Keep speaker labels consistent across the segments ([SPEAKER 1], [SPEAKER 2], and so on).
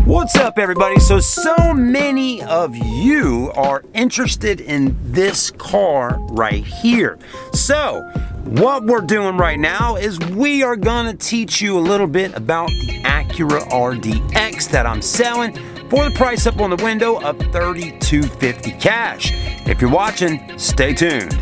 [SPEAKER 1] What's up, everybody? So many of you are interested in this car right here. So what we're doing right now is we are gonna teach you a little bit about the Acura RDX that I'm selling for the price up on the window of $3,250 cash. If you're watching, stay tuned.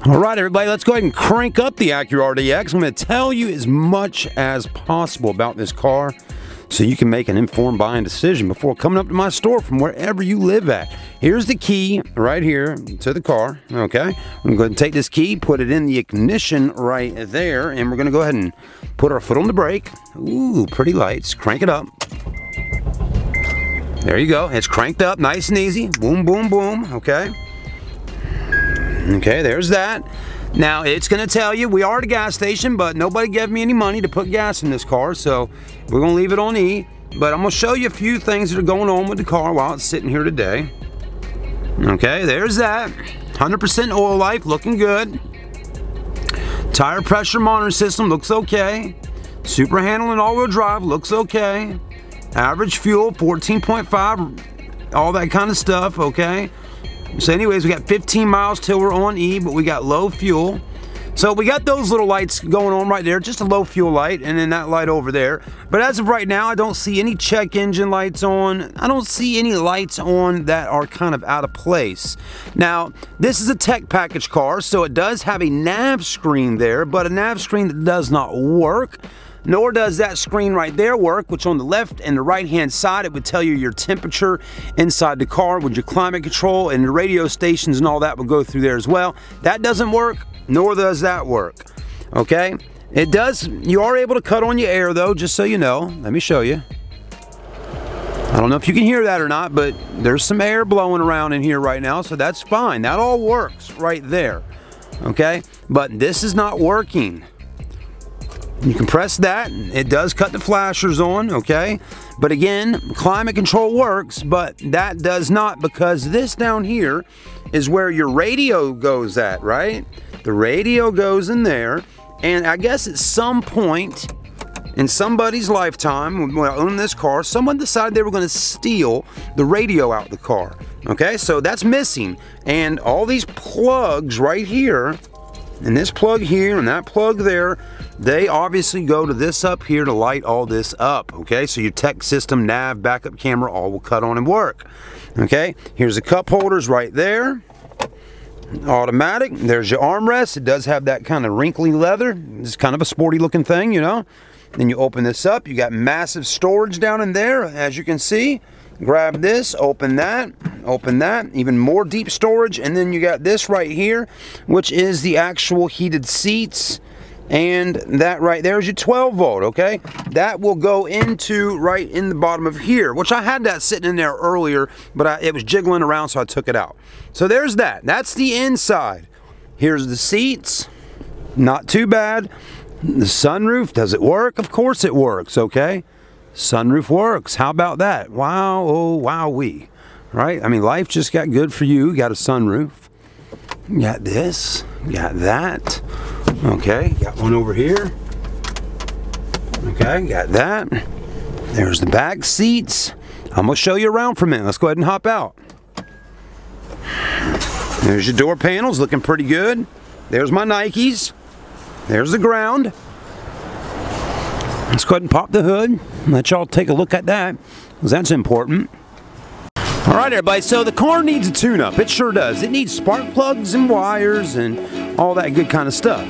[SPEAKER 1] All right, everybody, let's go ahead and crank up the Acura RDX. I'm going to tell you as much as possible about this car so you can make an informed buying decision before coming up to my store from wherever you live at. Here's the key right here to the car, okay? I'm going to go ahead and take this key, put it in the ignition right there, and we're going to go ahead and put our foot on the brake. Ooh, pretty lights. Crank it up. There you go. It's cranked up nice and easy. Boom, boom, boom, okay? Okay, there's that. Now, it's going to tell you we are at a gas station, but nobody gave me any money to put gas in this car, so we're going to leave it on E. But I'm going to show you a few things that are going on with the car while it's sitting here today. Okay, there's that. 100% oil life, looking good. Tire pressure monitoring system looks okay. Super handling all-wheel drive looks okay. Average fuel, 14.5, all that kind of stuff, okay? So anyways, we got 15 miles till we're on E, but we got low fuel. So we got those little lights going on right there, just a low fuel light, and then that light over there. But as of right now, I don't see any check engine lights on. I don't see any lights on that are kind of out of place. Now, this is a tech package car, so it does have a nav screen there, but a nav screen that does not work. Nor does that screen right there work, which on the left and the right hand side, it would tell you your temperature inside the car with your climate control, and the radio stations and all that would go through there as well. That doesn't work, nor does that work. Okay? It does, you are able to cut on your air though, just so you know. Let me show you. I don't know if you can hear that or not, but there's some air blowing around in here right now, so that's fine. That all works right there. Okay? But this is not working. You can press that, it does cut the flashers on, okay? But again, climate control works, but that does not, because this down here is where your radio goes at, right? The radio goes in there, and I guess at some point in somebody's lifetime, when I owned this car, someone decided they were going to steal the radio out of the car, okay? So that's missing, and all these plugs right here, and this plug here and that plug there, they obviously go to this up here to light all this up, okay? So your tech system, nav, backup camera, all will cut on and work, okay? Here's the cup holders right there. Automatic. There's your armrest. It does have that kind of wrinkly leather. It's kind of a sporty looking thing, you know? Then you open this up. You got massive storage down in there, as you can see. Grab this, open that, even more deep storage, and then you got this right here, which is the actual heated seats, and that right there is your 12 volt, okay? That will go into right in the bottom of here, which I had that sitting in there earlier, but it was jiggling around, so I took it out. So there's that. That's the inside. Here's the seats. Not too bad. The sunroof, does it work? Of course it works, okay? Sunroof works. How about that? Wow, oh, wowee. Right? I mean, life just got good for you. You got a sunroof. You got this. You got that. Okay, got one over here. Okay, got that. There's the back seats. I'm going to show you around for a minute. Let's go ahead and hop out. There's your door panels, looking pretty good. There's my Nikes. There's the ground. Let's go ahead and pop the hood and let y'all take a look at that, because that's important. All right, everybody, so the car needs a tune-up. It sure does. It needs spark plugs and wires and all that good kind of stuff.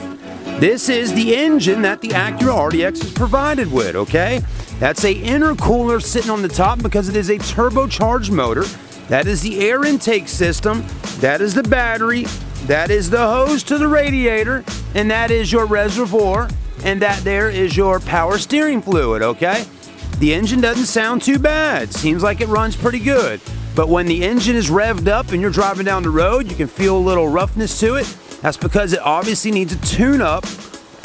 [SPEAKER 1] This is the engine that the Acura RDX is provided with, okay? That's a intercooler sitting on the top because it is a turbocharged motor. That is the air intake system. That is the battery. That is the hose to the radiator. And that is your reservoir. And that there is your power steering fluid, okay? The engine doesn't sound too bad. Seems like it runs pretty good. But when the engine is revved up and you're driving down the road, you can feel a little roughness to it. That's because it obviously needs a tune-up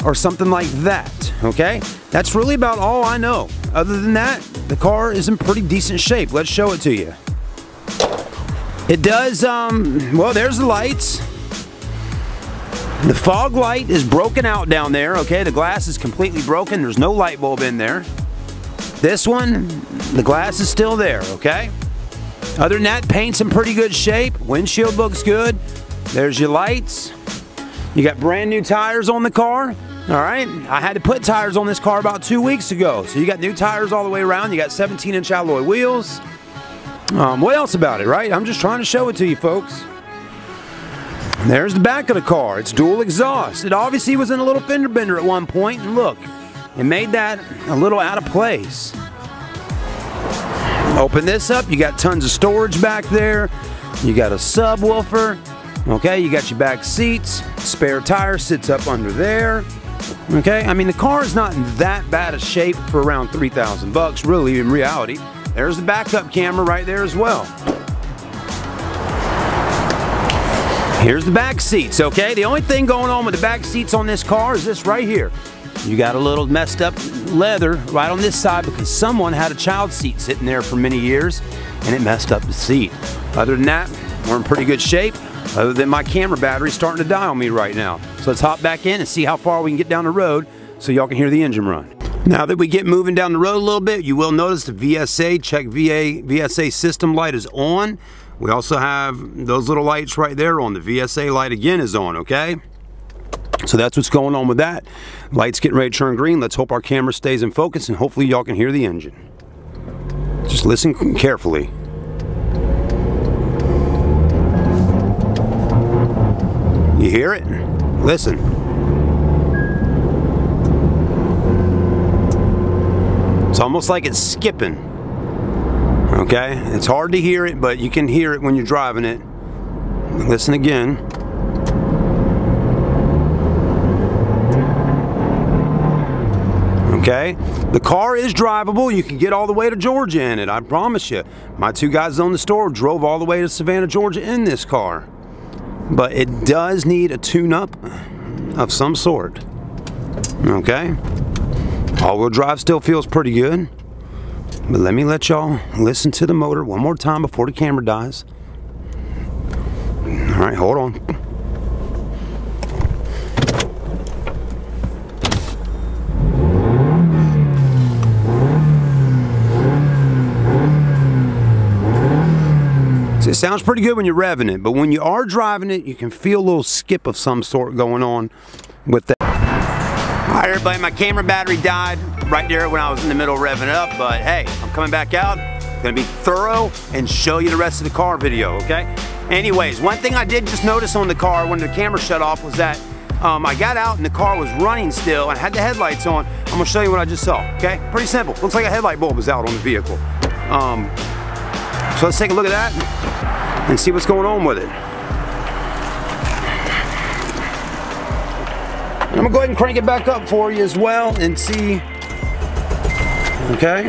[SPEAKER 1] or something like that, okay? That's really about all I know. Other than that, the car is in pretty decent shape. Let's show it to you. It does, well, there's the lights. The fog light is broken out down there, okay? The glass is completely broken. There's no light bulb in there. This one, the glass is still there, okay? Other than that, paint's in pretty good shape. Windshield looks good. There's your lights. You got brand new tires on the car. All right, I had to put tires on this car about 2 weeks ago. So you got new tires all the way around. You got 17-inch alloy wheels. What else about it, right? I'm just trying to show it to you, folks. There's the back of the car. It's dual exhaust. It obviously was in a little fender bender at one point, and look, it made that a little out of place. Open this up. You got tons of storage back there. You got a subwoofer. Okay, you got your back seats. Spare tire sits up under there. Okay, I mean, the car is not in that bad a shape for around 3,000 bucks, really, in reality. There's the backup camera right there as well. Here's the back seats, okay? The only thing going on with the back seats on this car is this right here. You got a little messed up leather right on this side because someone had a child seat sitting there for many years and it messed up the seat. Other than that, we're in pretty good shape. Other than my camera battery starting to die on me right now. So let's hop back in and see how far we can get down the road so y'all can hear the engine run. Now that we get moving down the road a little bit, you will notice the VSA, check VSA system light is on. We also have those little lights right there on. The VSA light again is on, okay? So that's what's going on with that. Light's getting ready to turn green. Let's hope our camera stays in focus and hopefully y'all can hear the engine. Just listen carefully. You hear it? Listen. It's almost like it's skipping. Okay? It's hard to hear it, but you can hear it when you're driving it. Listen again. Okay? The car is drivable. You can get all the way to Georgia in it, I promise you. My two guys on the store drove all the way to Savannah, Georgia in this car. But it does need a tune-up of some sort. Okay? All-wheel drive still feels pretty good. But let me let y'all listen to the motor one more time before the camera dies. All right, hold on. It sounds pretty good when you're revving it, but when you are driving it, you can feel a little skip of some sort going on with that. All right, everybody, my camera battery died right there when I was in the middle of revving it up, but hey, I'm coming back out. I'm gonna be thorough and show you the rest of the car video, okay? Anyways, one thing I did just notice on the car when the camera shut off was that I got out and the car was running still and I had the headlights on. I'm gonna show you what I just saw, okay? Pretty simple. Looks like a headlight bulb is out on the vehicle. So let's take a look at that and see what's going on with it. I'm gonna go ahead and crank it back up for you as well and see. Okay.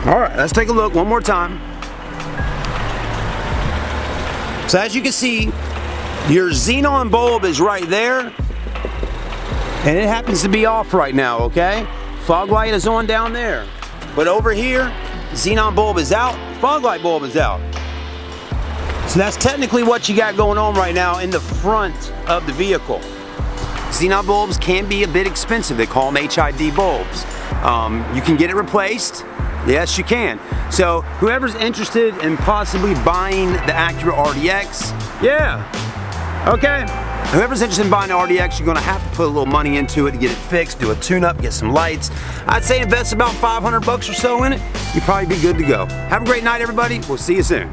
[SPEAKER 1] All right, let's take a look one more time. So as you can see, your xenon bulb is right there and it happens to be off right now, okay? Fog light is on down there. But over here, xenon bulb is out, fog light bulb is out. So that's technically what you got going on right now in the front of the vehicle. Xenon bulbs can be a bit expensive. They call them HID bulbs. You can get it replaced. Yes, you can. So whoever's interested in possibly buying the Acura RDX, yeah, okay. Whoever's interested in buying the RDX, you're gonna have to put a little money into it to get it fixed, do a tune-up, get some lights. I'd say invest about 500 bucks or so in it. You'd probably be good to go. Have a great night, everybody. We'll see you soon.